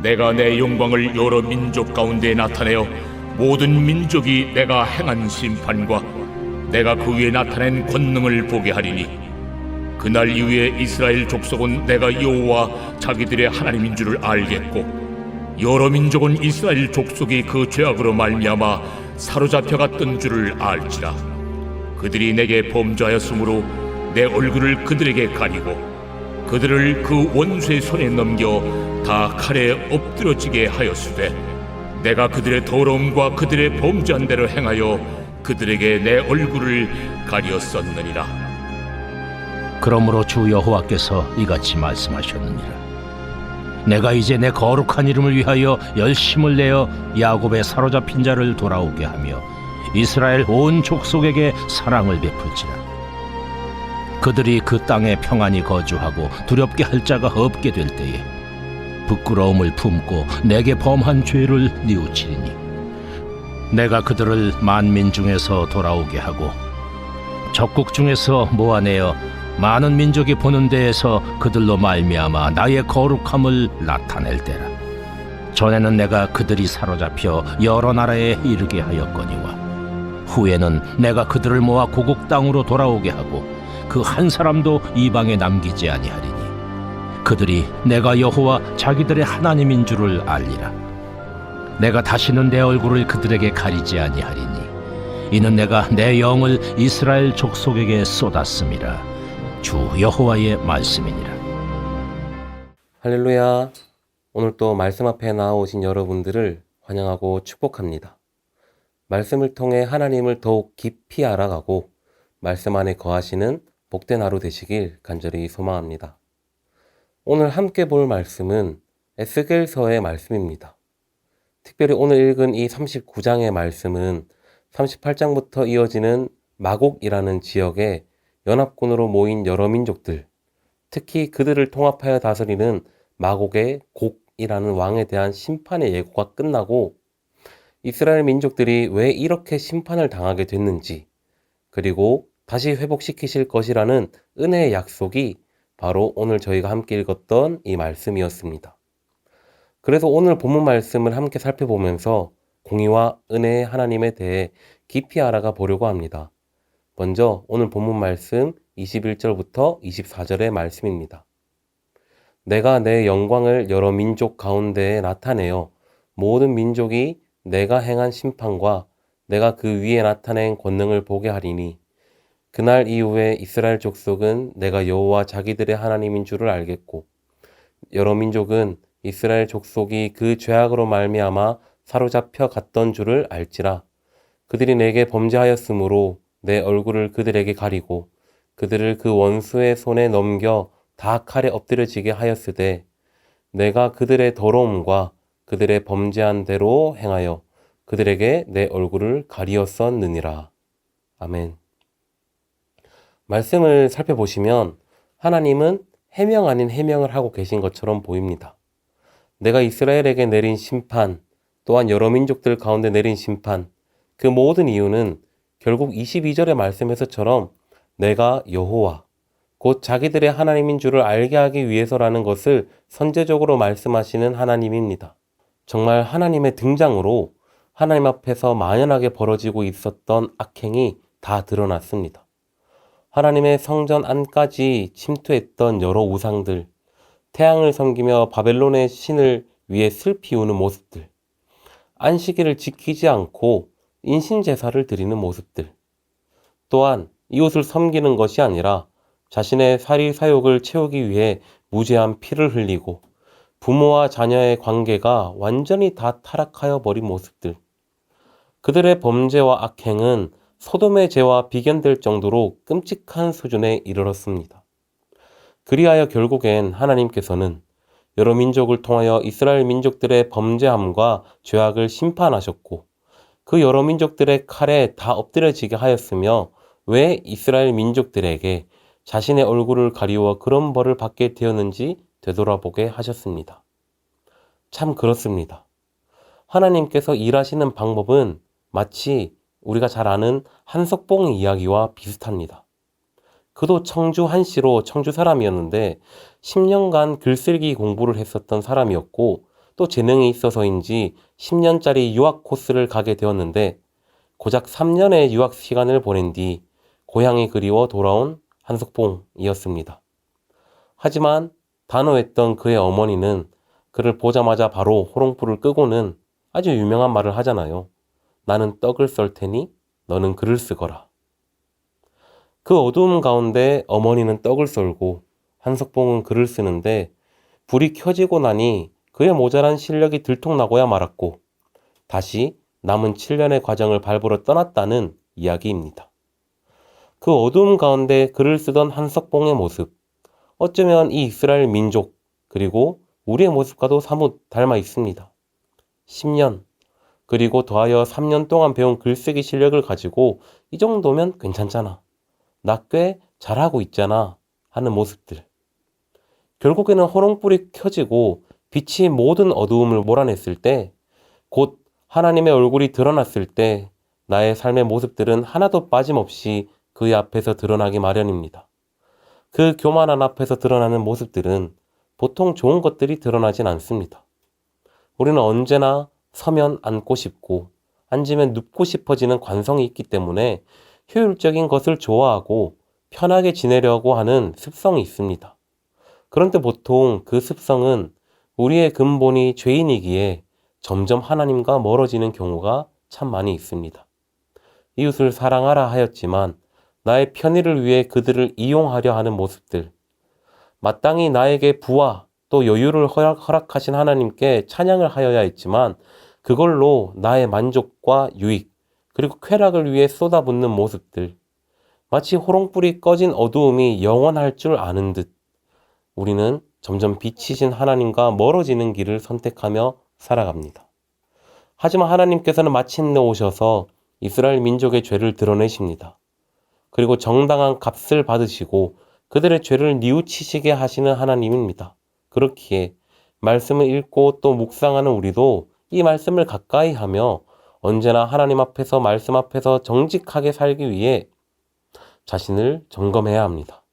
내가 내 영광을 여러 민족 가운데 나타내어 모든 민족이 내가 행한 심판과 내가 그 위에 나타낸 권능을 보게 하리니, 그날 이후에 이스라엘 족속은 내가 여호와 자기들의 하나님인 줄을 알겠고, 여러 민족은 이스라엘 족속이 그 죄악으로 말미암아 사로잡혀갔던 줄을 알지라. 그들이 내게 범죄하였으므로 내 얼굴을 그들에게 가리고 그들을 그 원수의 손에 넘겨 다 칼에 엎드러지게 하였으되, 내가 그들의 더러움과 그들의 범죄한 대로 행하여 그들에게 내 얼굴을 가리었었느니라. 그러므로 주 여호와께서 이같이 말씀하셨느니라. 내가 이제 내 거룩한 이름을 위하여 열심을 내어 야곱의 사로잡힌 자를 돌아오게 하며 이스라엘 온 족속에게 사랑을 베풀지라. 그들이 그 땅에 평안히 거주하고 두렵게 할 자가 없게 될 때에 부끄러움을 품고 내게 범한 죄를 뉘우치리니, 내가 그들을 만민 중에서 돌아오게 하고 적국 중에서 모아내어 많은 민족이 보는 데에서 그들로 말미암아 나의 거룩함을 나타낼 때라. 전에는 내가 그들이 사로잡혀 여러 나라에 이르게 하였거니와 후에는 내가 그들을 모아 고국 땅으로 돌아오게 하고 그 한 사람도 이방에 남기지 아니하리니, 그들이 내가 여호와 자기들의 하나님인 줄을 알리라. 내가 다시는 내 얼굴을 그들에게 가리지 아니하리니, 이는 내가 내 영을 이스라엘 족속에게 쏟았음이라. 주 여호와의 말씀이니라. 할렐루야. 오늘 또 말씀 앞에 나오신 여러분들을 환영하고 축복합니다. 말씀을 통해 하나님을 더욱 깊이 알아가고 말씀 안에 거하시는 복된 하루 되시길 간절히 소망합니다. 오늘 함께 볼 말씀은 에스겔서의 말씀입니다. 특별히 오늘 읽은 이 39장의 말씀은 38장부터 이어지는 마곡이라는 지역에 연합군으로 모인 여러 민족들, 특히 그들을 통합하여 다스리는 마곡의 곡이라는 왕에 대한 심판의 예고가 끝나고 이스라엘 민족들이 왜 이렇게 심판을 당하게 됐는지, 그리고 다시 회복시키실 것이라는 은혜의 약속이 바로 오늘 저희가 함께 읽었던 이 말씀이었습니다. 그래서 오늘 본문 말씀을 함께 살펴보면서 공의와 은혜의 하나님에 대해 깊이 알아가 보려고 합니다. 먼저 오늘 본문 말씀 21절부터 24절의 말씀입니다. 내가 내 영광을 여러 민족 가운데에 나타내어 모든 민족이 내가 행한 심판과 내가 그 위에 나타낸 권능을 보게 하리니, 그날 이후에 이스라엘 족속은 내가 여호와 자기들의 하나님인 줄을 알겠고 여러 민족은 이스라엘 족속이 그 죄악으로 말미암아 사로잡혀 갔던 줄을 알지라. 그들이 내게 범죄하였으므로 내 얼굴을 그들에게 가리고 그들을 그 원수의 손에 넘겨 다 칼에 엎드려지게 하였으되, 내가 그들의 더러움과 그들의 범죄한 대로 행하여 그들에게 내 얼굴을 가리었었느니라. 아멘. 말씀을 살펴보시면 하나님은 해명 아닌 해명을 하고 계신 것처럼 보입니다. 내가 이스라엘에게 내린 심판, 또한 여러 민족들 가운데 내린 심판, 그 모든 이유는 결국 22절의 말씀에서처럼 내가 여호와, 곧 자기들의 하나님인 줄을 알게 하기 위해서라는 것을 선제적으로 말씀하시는 하나님입니다. 정말 하나님의 등장으로 하나님 앞에서 만연하게 벌어지고 있었던 악행이 다 드러났습니다. 하나님의 성전 안까지 침투했던 여러 우상들, 태양을 섬기며 바벨론의 신을 위해 슬피 우는 모습들, 안식일을 지키지 않고 인신제사를 드리는 모습들, 또한 이웃을 섬기는 것이 아니라 자신의 사리사욕을 채우기 위해 무죄한 피를 흘리고 부모와 자녀의 관계가 완전히 다 타락하여 버린 모습들, 그들의 범죄와 악행은 소돔의 죄와 비견될 정도로 끔찍한 수준에 이르렀습니다. 그리하여 결국엔 하나님께서는 여러 민족을 통하여 이스라엘 민족들의 범죄함과 죄악을 심판하셨고 그 여러 민족들의 칼에 다 엎드려지게 하였으며, 왜 이스라엘 민족들에게 자신의 얼굴을 가리워 그런 벌을 받게 되었는지 되돌아보게 하셨습니다. 참 그렇습니다. 하나님께서 일하시는 방법은 마치 우리가 잘 아는 한석봉 이야기와 비슷합니다. 그도 청주 한시로 청주 사람이었는데 10년간 글쓰기 공부를 했었던 사람이었고 또 재능이 있어서인지 10년짜리 유학 코스를 가게 되었는데 고작 3년의 유학 시간을 보낸 뒤 고향이 그리워 돌아온 한석봉이었습니다. 하지만 단호했던 그의 어머니는 그를 보자마자 바로 호롱불을 끄고는 아주 유명한 말을 하잖아요. 나는 떡을 썰 테니 너는 글을 쓰거라. 그 어두움 가운데 어머니는 떡을 썰고 한석봉은 글을 쓰는데 불이 켜지고 나니 그의 모자란 실력이 들통나고야 말았고 다시 남은 7년의 과정을 밟으러 떠났다는 이야기입니다. 그 어두움 가운데 글을 쓰던 한석봉의 모습, 어쩌면 이 이스라엘 민족 그리고 우리의 모습과도 사뭇 닮아 있습니다. 10년 그리고 더하여 3년 동안 배운 글쓰기 실력을 가지고 이 정도면 괜찮잖아. 나 꽤 잘하고 있잖아 하는 모습들. 결국에는 호롱불이 켜지고 빛이 모든 어두움을 몰아냈을 때, 곧 하나님의 얼굴이 드러났을 때 나의 삶의 모습들은 하나도 빠짐없이 그의 앞에서 드러나기 마련입니다. 그 교만한 앞에서 드러나는 모습들은 보통 좋은 것들이 드러나진 않습니다. 우리는 언제나 서면 앉고 싶고 앉으면 눕고 싶어지는 관성이 있기 때문에 효율적인 것을 좋아하고 편하게 지내려고 하는 습성이 있습니다. 그런데 보통 그 습성은 우리의 근본이 죄인이기에 점점 하나님과 멀어지는 경우가 참 많이 있습니다. 이웃을 사랑하라 하였지만 나의 편의를 위해 그들을 이용하려 하는 모습들, 마땅히 나에게 부와 또 여유를 허락하신 하나님께 찬양을 하여야 했지만 그걸로 나의 만족과 유익 그리고 쾌락을 위해 쏟아붓는 모습들, 마치 호롱불이 꺼진 어두움이 영원할 줄 아는 듯 우리는 점점 빛이신 하나님과 멀어지는 길을 선택하며 살아갑니다. 하지만 하나님께서는 마침내 오셔서 이스라엘 민족의 죄를 드러내십니다. 그리고 정당한 값을 받으시고 그들의 죄를 뉘우치시게 하시는 하나님입니다. 그렇기에 말씀을 읽고 또 묵상하는 우리도 이 말씀을 가까이 하며 언제나 하나님 앞에서 말씀 앞에서 정직하게 살기 위해 자신을 점검해야 합니다.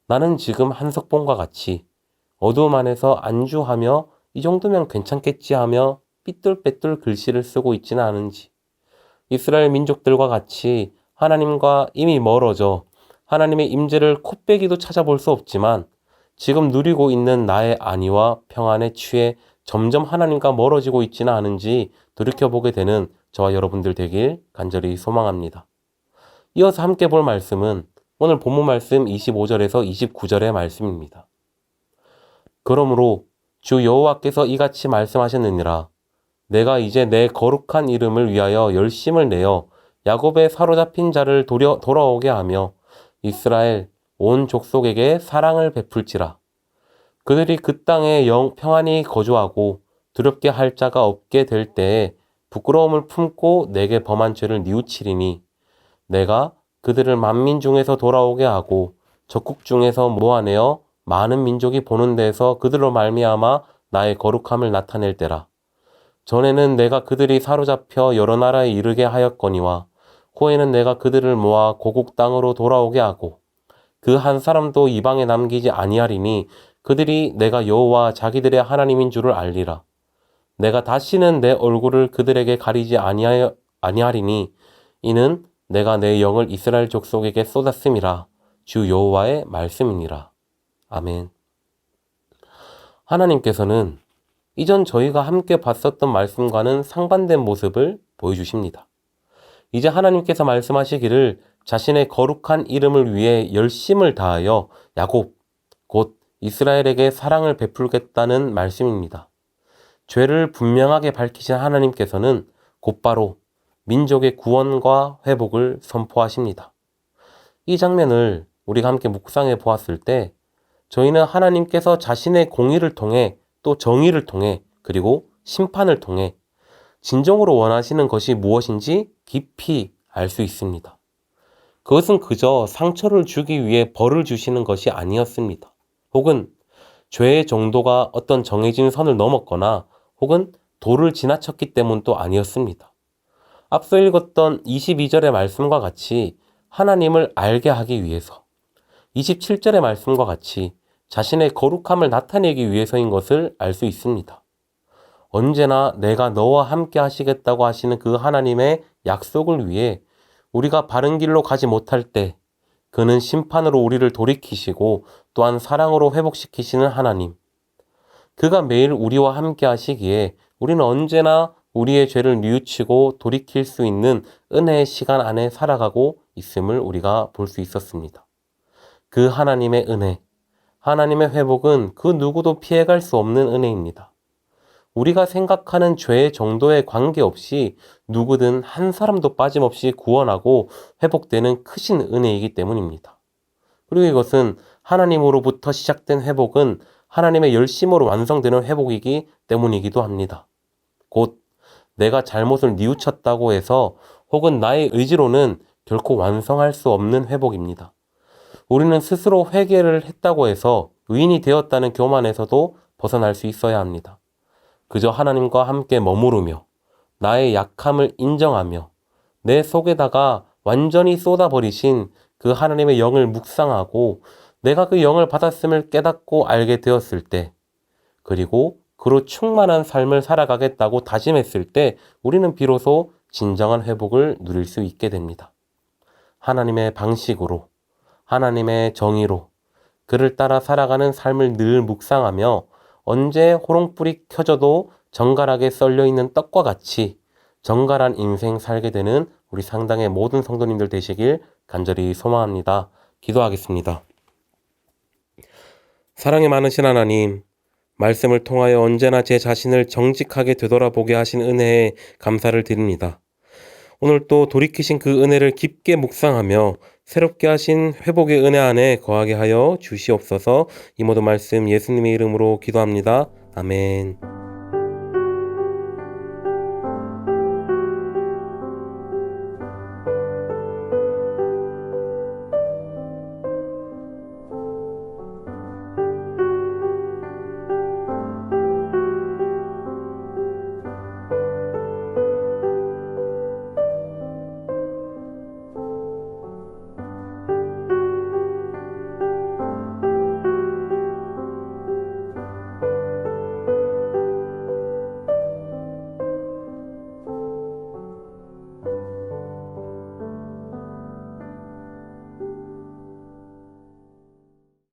나는 지금 한석봉과 같이 어두움 안에서 안주하며 이 정도면 괜찮겠지 하며 삐뚤빼뚤 글씨를 쓰고 있지는 않은지, 이스라엘 민족들과 같이 하나님과 이미 멀어져 하나님의 임재를 콧배기도 찾아볼 수 없지만 지금 누리고 있는 나의 안위와 평안에 취해 점점 하나님과 멀어지고 있지는 않은지 돌이켜보게 되는 저와 여러분들 되길 간절히 소망합니다. 이어서 함께 볼 말씀은 오늘 본문 말씀 25절에서 29절의 말씀입니다. 그러므로 주 여호와께서 이같이 말씀하셨느니라. 내가 이제 내 거룩한 이름을 위하여 열심을 내어 야곱의 사로잡힌 자를 돌아오게 하며 이스라엘 온 족속에게 사랑을 베풀지라. 그들이 그 땅에 평안히 거주하고 두렵게 할 자가 없게 될 때에 부끄러움을 품고 내게 범한 죄를 뉘우치리니 내가 그들을 만민 중에서 돌아오게 하고 적국 중에서 모아내어 많은 민족이 보는 데에서 그들로 말미암아 나의 거룩함을 나타낼 때라. 전에는 내가 그들이 사로잡혀 여러 나라에 이르게 하였거니와 후에는 내가 그들을 모아 고국 땅으로 돌아오게 하고 그 한 사람도 이방에 남기지 아니하리니 그들이 내가 여호와 자기들의 하나님인 줄을 알리라. 내가 다시는 내 얼굴을 그들에게 가리지 아니하리니 이는 내가 내 영을 이스라엘 족속에게 쏟았음이라. 주 여호와의 말씀이니라. 아멘. 하나님께서는 이전 저희가 함께 봤었던 말씀과는 상반된 모습을 보여주십니다. 이제 하나님께서 말씀하시기를 자신의 거룩한 이름을 위해 열심을 다하여 야곱, 곧 이스라엘에게 사랑을 베풀겠다는 말씀입니다. 죄를 분명하게 밝히신 하나님께서는 곧바로 민족의 구원과 회복을 선포하십니다. 이 장면을 우리가 함께 묵상해 보았을 때 저희는 하나님께서 자신의 공의를 통해 또 정의를 통해 그리고 심판을 통해 진정으로 원하시는 것이 무엇인지 깊이 알 수 있습니다. 그것은 그저 상처를 주기 위해 벌을 주시는 것이 아니었습니다. 혹은 죄의 정도가 어떤 정해진 선을 넘었거나 혹은 도를 지나쳤기 때문도 아니었습니다. 앞서 읽었던 22절의 말씀과 같이 하나님을 알게 하기 위해서, 27절의 말씀과 같이 자신의 거룩함을 나타내기 위해서인 것을 알 수 있습니다. 언제나 내가 너와 함께 하시겠다고 하시는 그 하나님의 약속을 위해 우리가 바른 길로 가지 못할 때 그는 심판으로 우리를 돌이키시고 또한 사랑으로 회복시키시는 하나님. 그가 매일 우리와 함께 하시기에 우리는 언제나 우리의 죄를 뉘우치고 돌이킬 수 있는 은혜의 시간 안에 살아가고 있음을 우리가 볼 수 있었습니다. 그 하나님의 은혜, 하나님의 회복은 그 누구도 피해갈 수 없는 은혜입니다. 우리가 생각하는 죄의 정도에 관계없이 누구든 한 사람도 빠짐없이 구원하고 회복되는 크신 은혜이기 때문입니다. 그리고 이것은 하나님으로부터 시작된 회복은 하나님의 열심으로 완성되는 회복이기 때문이기도 합니다. 곧 내가 잘못을 뉘우쳤다고 해서 혹은 나의 의지로는 결코 완성할 수 없는 회복입니다. 우리는 스스로 회개를 했다고 해서 의인이 되었다는 교만에서도 벗어날 수 있어야 합니다. 그저 하나님과 함께 머무르며 나의 약함을 인정하며 내 속에다가 완전히 쏟아버리신 그 하나님의 영을 묵상하고 내가 그 영을 받았음을 깨닫고 알게 되었을 때, 그리고 그로 충만한 삶을 살아가겠다고 다짐했을 때 우리는 비로소 진정한 회복을 누릴 수 있게 됩니다. 하나님의 방식으로, 하나님의 정의로 그를 따라 살아가는 삶을 늘 묵상하며 언제 호롱불이 켜져도 정갈하게 썰려있는 떡과 같이 정갈한 인생 살게 되는 우리 상당의 모든 성도님들 되시길 간절히 소망합니다. 기도하겠습니다. 사랑이 많으신 하나님, 말씀을 통하여 언제나 제 자신을 정직하게 되돌아보게 하신 은혜에 감사를 드립니다. 오늘 또 돌이키신 그 은혜를 깊게 묵상하며 새롭게 하신 회복의 은혜 안에 거하게 하여 주시옵소서. 이 모든 말씀 예수님의 이름으로 기도합니다. 아멘.